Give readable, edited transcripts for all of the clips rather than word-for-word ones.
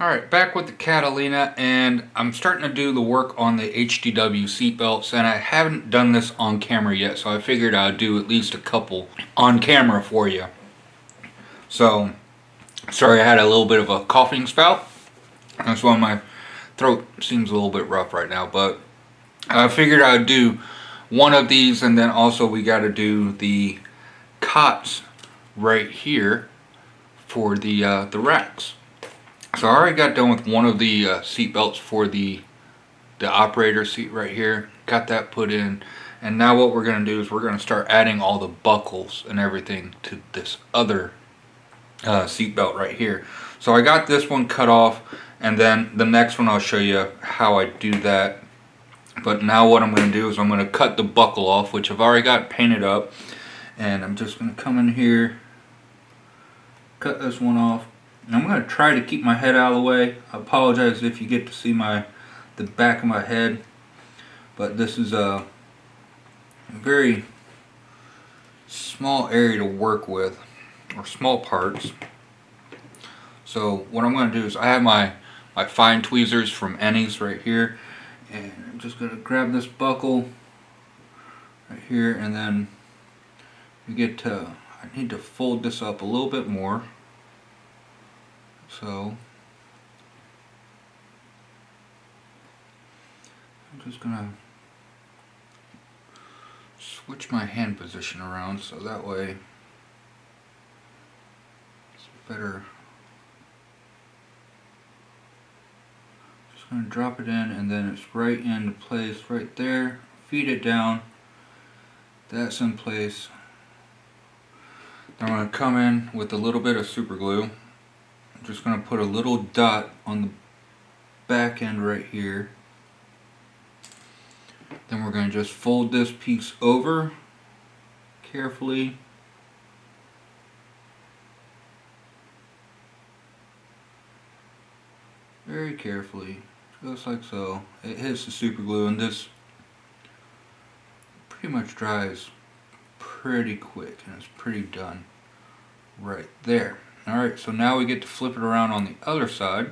Alright, back with the Catalina, and I'm starting to do the work on the HDW seatbelts, and I haven't done this on camera yet, so I figured I'd do at least a couple on camera for you. So, sorry I had a little bit of a coughing spout. That's why my throat seems a little bit rough right now, but I figured I'd do one of these, and then also we got to do the cots right here for the racks. So I already got done with one of the seat belts for the operator seat right here. Got that put in, and now what we're going to do is we're going to start adding all the buckles and everything to this other seat belt right here. So I got this one cut off, and then the next one I'll show you how I do that. But now what I'm going to do is I'm going to cut the buckle off, which I've already got painted up, and I'm just going to come in here, cut this one off. And I'm going to try to keep my head out of the way. I apologize if you get to see the back of my head, but this is a very small area to work with, or small parts. So what I'm going to do is I have my fine tweezers from Ennis right here, and I'm just going to grab this buckle right here, and then I need to fold this up a little bit more. So I'm just gonna switch my hand position around so that way it's better. Just gonna drop it in, and then it's right into place right there. Feed it down. That's in place. Then I'm gonna come in with a little bit of super glue. I'm just going to put a little dot on the back end right here. Then we're going to just fold this piece over carefully. Very carefully, just like so. It hits the super glue, and this pretty much dries pretty quick, and it's pretty done right there. Alright, so now we get to flip it around on the other side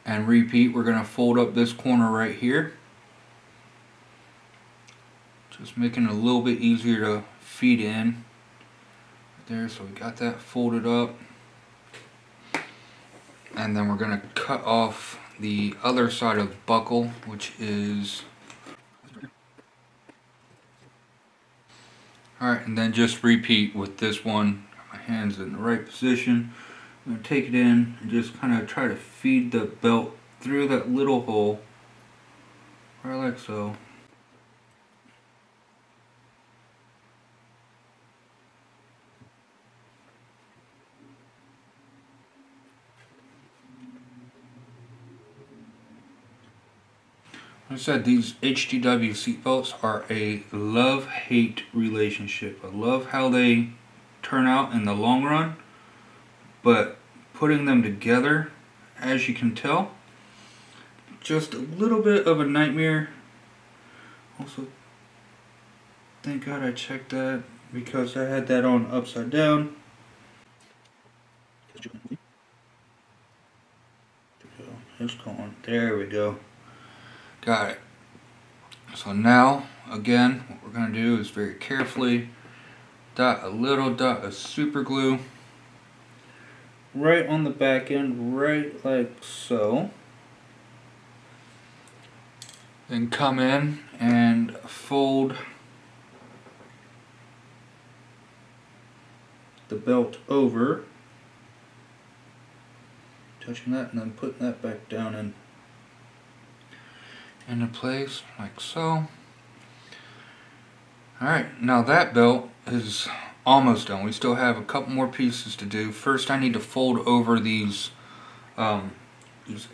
and repeat. We're going to fold up this corner right here, just making it a little bit easier to feed in there. So we got that folded up, and then we're going to cut off the other side of the buckle, which is alright, and then just repeat with this one. Hands in the right position. I'm going to take it in and just kind of try to feed the belt through that little hole, right like so. Like I said, these HDW seatbelts are a love-hate relationship. I love how they turn out in the long run, but putting them together, as you can tell, just a little bit of a nightmare. Also, thank God I checked that, because I had that on upside down. It's going. There we go. Got it. So now, again, what we're going to do is very carefully dot a little dot of super glue right on the back end, right like so. Then come in and fold the belt over, touching that, and then putting that back down into place like so. Alright, now that belt is almost done. We still have a couple more pieces to do. First, I need to fold over these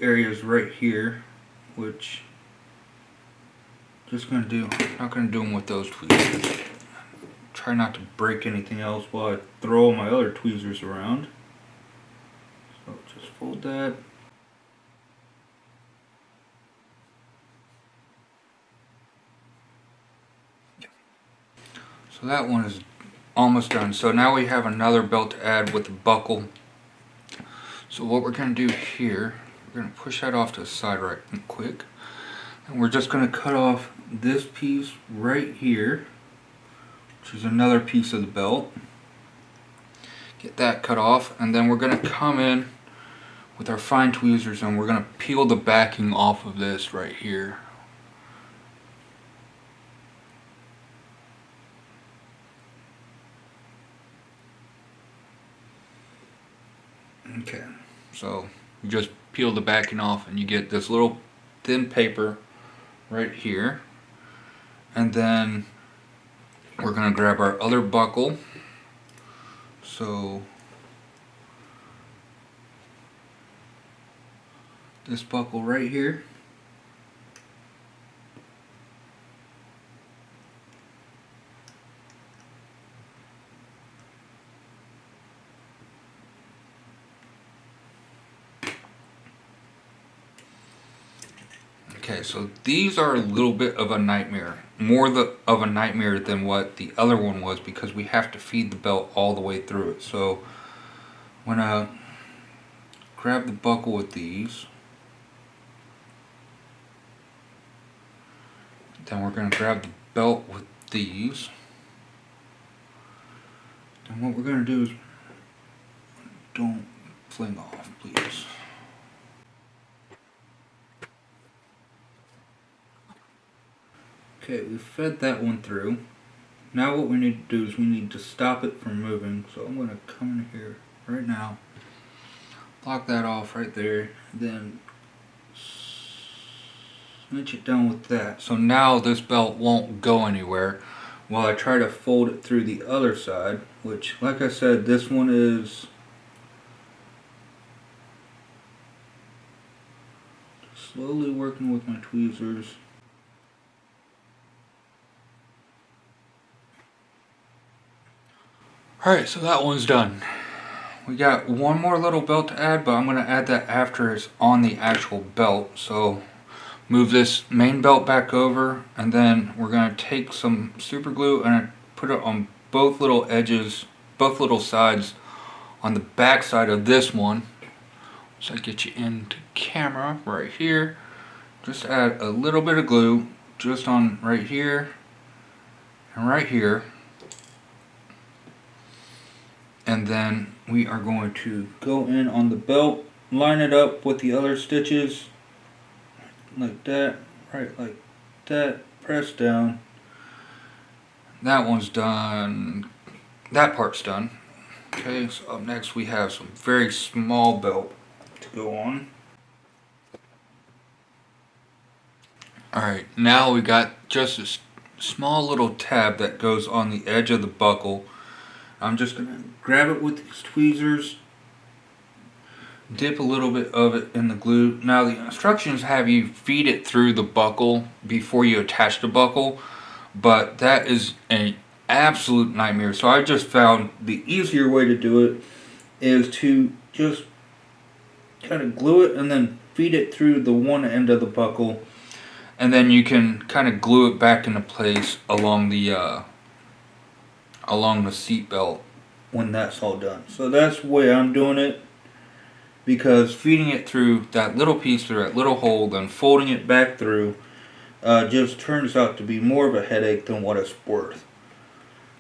areas right here, which just gonna do. I'm not gonna do them with those tweezers. Try not to break anything else while I throw my other tweezers around. So just fold that. So that one is almost done. So now we have another belt to add with the buckle. So what we're going to do here, we're going to push that off to the side right quick. And we're just going to cut off this piece right here, which is another piece of the belt. Get that cut off, and then we're going to come in with our fine tweezers and we're going to peel the backing off of this right here. Okay, so you just peel the backing off and you get this little thin paper right here. And then we're going to grab our other buckle. So this buckle right here. Okay, so these are a little bit of a nightmare. More of a nightmare than what the other one was because we have to feed the belt all the way through it. So I'm going to grab the buckle with these. Then we're going to grab the belt with these. And what we're going to do is, don't fling off, please. Okay, we fed that one through. Now what we need to do is we need to stop it from moving. So I'm going to come in here right now, lock that off right there, then cinch it down with that. So now this belt won't go anywhere while I try to fold it through the other side, which, like I said, this one is slowly working with my tweezers. Alright, so that one's done. We got one more little belt to add, but I'm going to add that after it's on the actual belt. So move this main belt back over, and then we're going to take some super glue and put it on both little edges, both little sides on the back side of this one. So I get you into camera right here. Just add a little bit of glue just on right here and right here. And then we are going to go in on the belt, line it up with the other stitches, like that, right like that, press down. That one's done, that part's done. Okay, so up next we have some very small belt to go on. Alright, now we got just a small little tab that goes on the edge of the buckle. I'm just going to grab it with these tweezers, dip a little bit of it in the glue. Now the instructions have you feed it through the buckle before you attach the buckle, but that is an absolute nightmare. So I just found the easier way to do it is to just kind of glue it and then feed it through the one end of the buckle, and then you can kind of glue it back into place along the seat belt when that's all done. So that's the way I'm doing it, because feeding it through that little piece through that little hole, then folding it back through, just turns out to be more of a headache than what it's worth,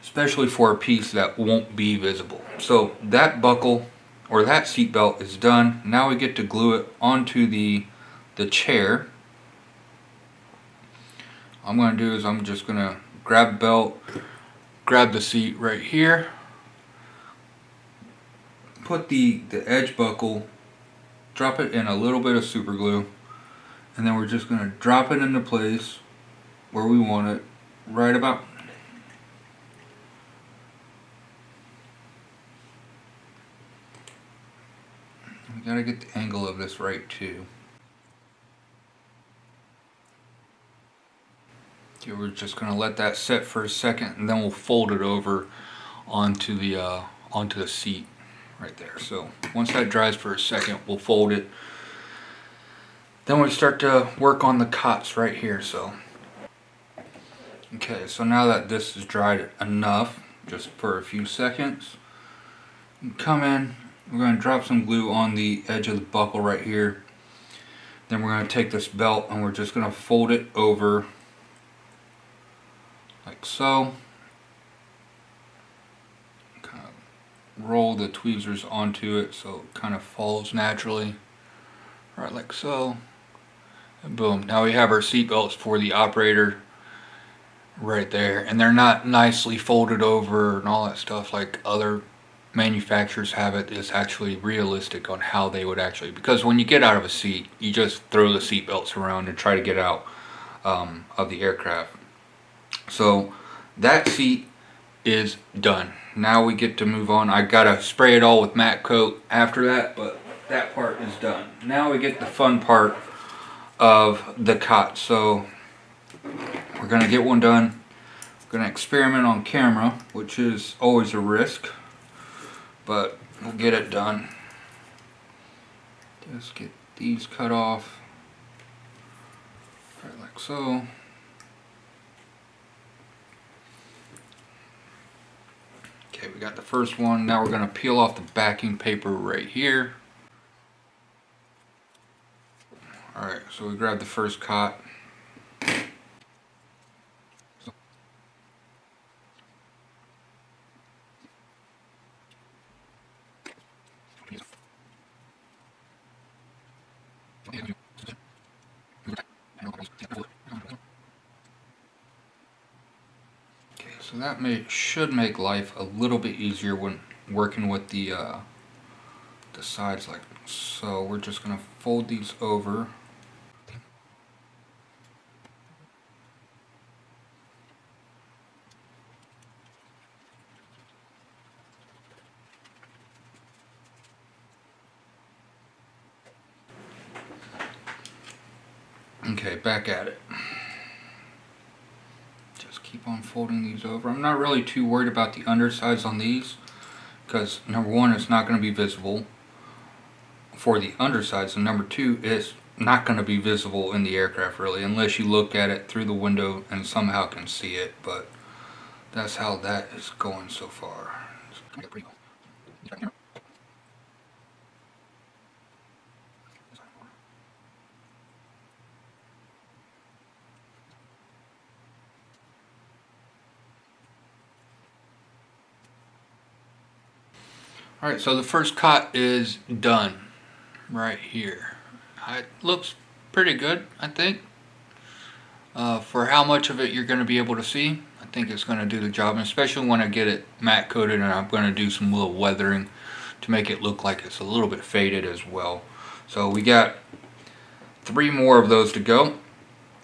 especially for a piece that won't be visible. So that buckle or that seat belt is done. Now we get to glue it onto the chair. All I'm going to do is I'm just going to grab the belt, grab the seat right here, put the edge buckle, drop it in a little bit of super glue, and then we're just going to drop it into place where we want it, right about. We got to get the angle of this right too. Okay, we're just going to let that set for a second, and then we'll fold it over onto the seat right there. So once that dries for a second, we'll fold it. Then we start to work on the cots right here. So okay, so now that this is dried enough, just for a few seconds, come in we're going to drop some glue on the edge of the buckle right here. Then we're going to take this belt and we're just going to fold it over like so. Kind of roll the tweezers onto it so it kind of falls naturally. Right, like so. And boom. Now we have our seat belts for the operator right there. And they're not nicely folded over and all that stuff like other manufacturers have it. It's actually realistic on how they would actually, because when you get out of a seat, you just throw the seat belts around and try to get out of the aircraft. So that seat is done. Now we get to move on. I gotta spray it all with matte coat after that, but that part is done. Now we get the fun part of the cot. So we're gonna get one done. We're gonna experiment on camera, which is always a risk, but we'll get it done. Just get these cut off, right like so. Okay, we got the first one. Now we're going to peel off the backing paper right here. Alright, so we grab the first cot. So that should make life a little bit easier when working with the sides like so. We're just going to fold these over. Okay, back at it. Keep on folding these over. I'm not really too worried about the undersides on these because number one, it's not going to be visible for the undersides, and number two, it's not going to be visible in the aircraft really unless you look at it through the window and somehow can see it. But that's how that is going so far. Alright, so the first cot is done right here. It looks pretty good, I think. For how much of it you're going to be able to see, I think it's going to do the job, and especially when I get it matte coated, and I'm going to do some little weathering to make it look like it's a little bit faded as well. So we got 3 more of those to go,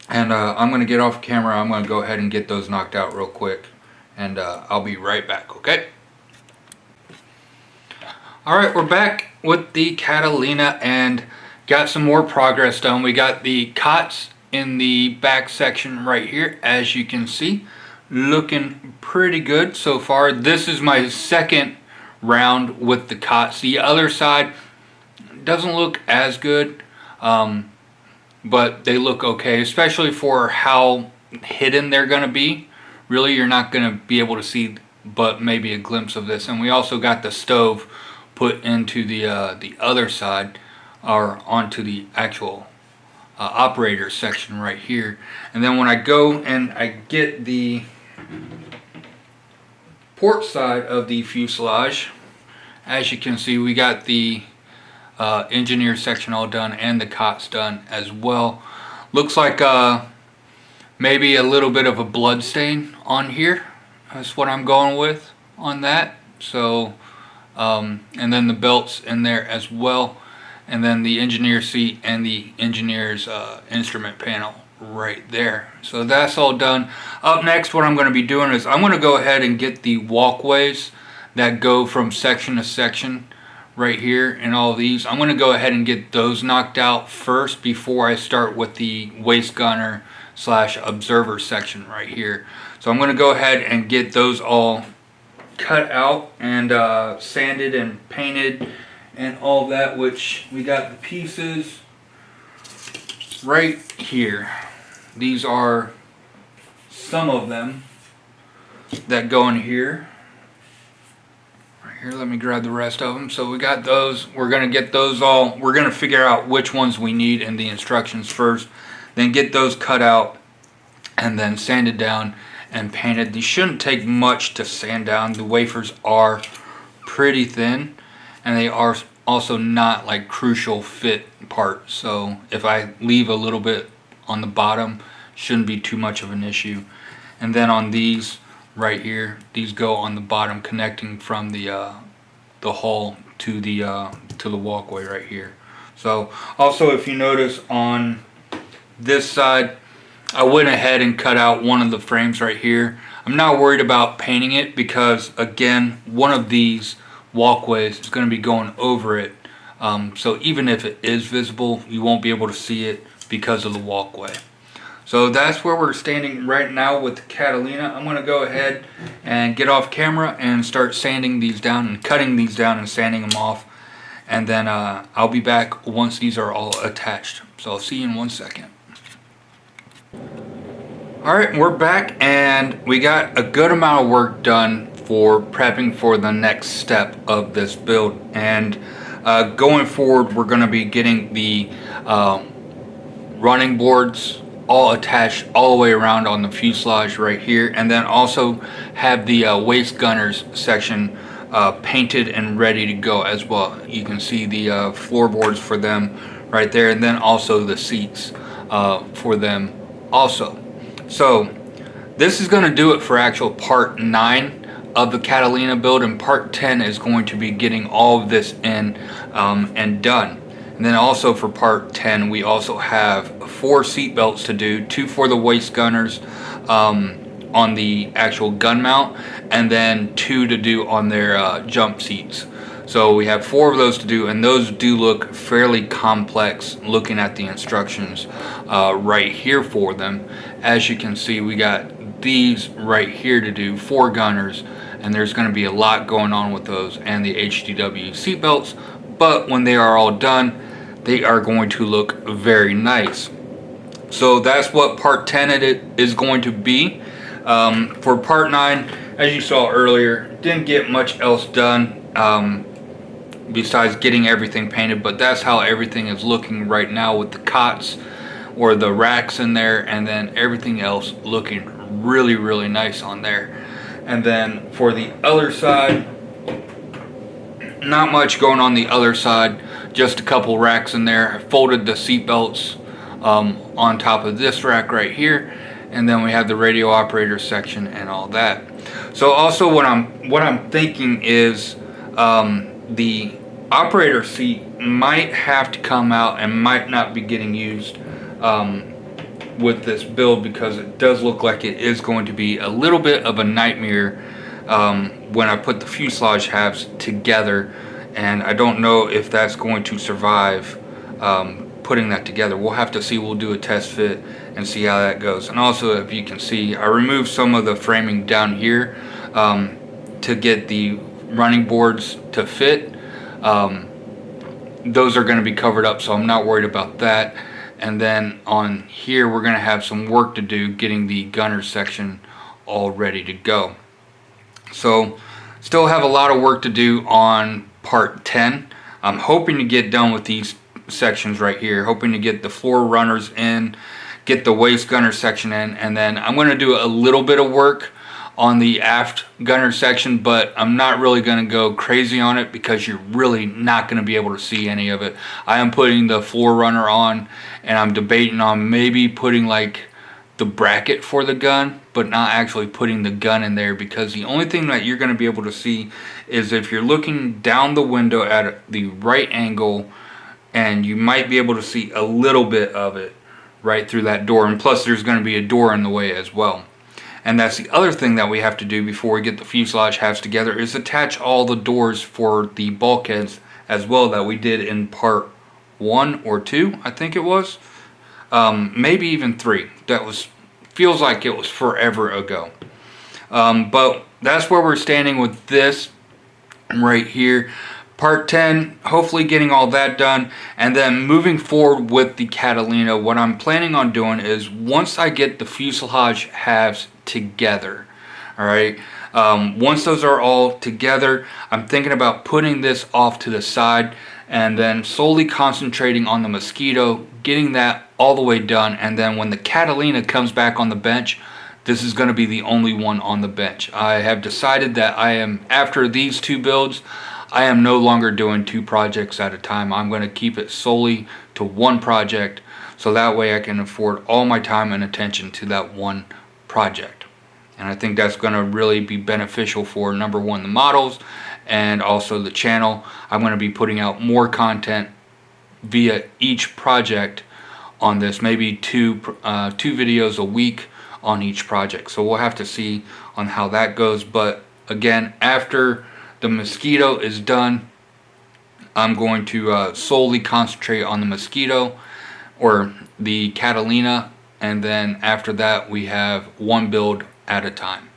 and I'm going to get off camera. I'm going to go ahead and get those knocked out real quick, and I'll be right back, okay? Alright, we're back with the Catalina and got some more progress done. We got the cots in the back section right here, as you can see, looking pretty good so far. This is my second round with the cots. The other side doesn't look as good, but they look okay, especially for how hidden they're going to be. Really, you're not going to be able to see but maybe a glimpse of this. And we also got the stove put into the other side, or onto the actual operator section right here. And then when I go and I get the port side of the fuselage, as you can see, we got the engineer section all done and the cots done as well. Looks like maybe a little bit of a blood stain on here. That's what I'm going with on that. So and then the belts in there as well, and then the engineer seat and the engineer's instrument panel right there. So that's all done. Up next, what I'm going to be doing is I'm going to go ahead and get the walkways that go from section to section right here, and all of these. I'm going to go ahead and get those knocked out first before I start with the waist gunner / observer section right here. So I'm going to go ahead and get those all cut out and sanded and painted and all that, which we got the pieces right here. These are some of them that go in here Here, let me grab the rest of them. So we got those. We're going to get those all. We're going to figure out which ones we need in the instructions first. Then get those cut out and then sanded down and painted. These shouldn't take much to sand down. The wafers are pretty thin and they are also not like crucial fit parts. So if I leave a little bit on the bottom, shouldn't be too much of an issue. And then on these right here, these go on the bottom, connecting from the hull to the walkway right here. So also, if you notice on this side, I went ahead and cut out one of the frames right here. I'm not worried about painting it because, again, one of these walkways is going to be going over it. So even if it is visible, you won't be able to see it because of the walkway. So that's where we're standing right now with the Catalina. I'm going to go ahead and get off camera and start sanding these down and cutting these down and sanding them off. And then I'll be back once these are all attached. So I'll see you in 1 second. Alright, we're back and we got a good amount of work done for prepping for the next step of this build. And going forward, we're going to be getting the running boards all attached all the way around on the fuselage right here, and then also have the waist gunners section painted and ready to go as well. You can see the floorboards for them right there, and then also the seats for them also. So this is going to do it for actual part 9 of the Catalina build, and part 10 is going to be getting all of this in and done. And then also for part 10, we also have 4 seat belts to do, 2 for the waist gunners on the actual gun mount, and then 2 to do on their jump seats. So we have 4 of those to do, and those do look fairly complex looking at the instructions right here for them. As you can see, we got these right here to do, 4 gunners, and there's going to be a lot going on with those and the HDW seat belts. But when they are all done, they are going to look very nice. So that's what part 10 is going to be. For part 9, as you saw earlier, didn't get much else done besides getting everything painted, but that's how everything is looking right now with the cots or the racks in there, and then everything else looking really, really nice on there. And then for the other side, not much going on the other side, just a couple racks in there. I folded the seat belts on top of this rack right here, and then we have the radio operator section and all that. So also what I'm thinking is the operator seat might have to come out and might not be getting used with this build, because it does look like it is going to be a little bit of a nightmare when I put the fuselage halves together, and I don't know if that's going to survive putting that together. We'll have to see. We'll do a test fit and see how that goes. And also, if you can see, I removed some of the framing down here to get the running boards to fit. Those are going to be covered up, so I'm not worried about that. And then on here, we're going to have some work to do getting the gunner section all ready to go. So still have a lot of work to do on part 10. I'm hoping to get done with these sections right here, hoping to get the floor runners in, get the waist gunner section in, and then I'm going to do a little bit of work on the aft gunner section, but I'm not really going to go crazy on it because you're really not going to be able to see any of it. I am putting the floor runner on, and I'm debating on maybe putting like the bracket for the gun, but not actually putting the gun in there, because the only thing that you're going to be able to see is if you're looking down the window at the right angle, and you might be able to see a little bit of it right through that door, and plus there's going to be a door in the way as well. And that's the other thing that we have to do before we get the fuselage halves together, is attach all the doors for the bulkheads as well, that we did in part 1 or 2, I think it was. Maybe even 3. Feels like it was forever ago. But that's where we're standing with this right here. Part 10, hopefully getting all that done, and then moving forward with the Catalina, what I'm planning on doing is once I get the fuselage halves together, alright, Once those are all together, I'm thinking about putting this off to the side and then solely concentrating on the Mosquito, getting that all the way done, and then when the Catalina comes back on the bench, this is going to be the only one on the bench. I have decided that after these two builds, I am no longer doing two projects at a time. I'm going to keep it solely to one project, so that way I can afford all my time and attention to that one project. And I think that's going to really be beneficial for, number one, the models, and also the channel. I'm going to be putting out more content via each project on this, maybe two videos a week on each project. So we'll have to see on how that goes. But again, after the Mosquito is done, I'm going to solely concentrate on the Mosquito or the Catalina, and then after that we have one build at a time.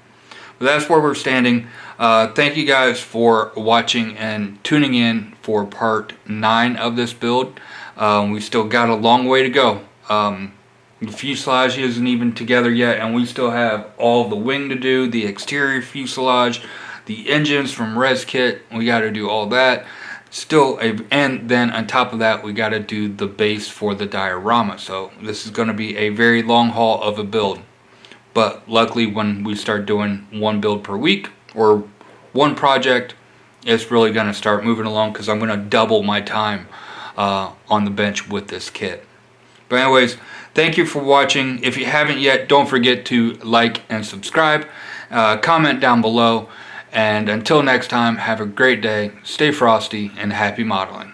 But that's where we're standing. Thank you guys for watching and tuning in for part 9 of this build. We still got a long way to go. The fuselage isn't even together yet, and we still have all the wing to do, the exterior fuselage, the engines from res kit. We got to do all that. And then on top of that, we got to do the base for the diorama. So this is going to be a very long haul of a build. But luckily, when we start doing one build per week or one project, it's really going to start moving along, because I'm going to double my time on the bench with this kit. But anyways, thank you for watching. If you haven't yet, don't forget to like and subscribe. Comment down below. And until next time, have a great day, stay frosty, and happy modeling.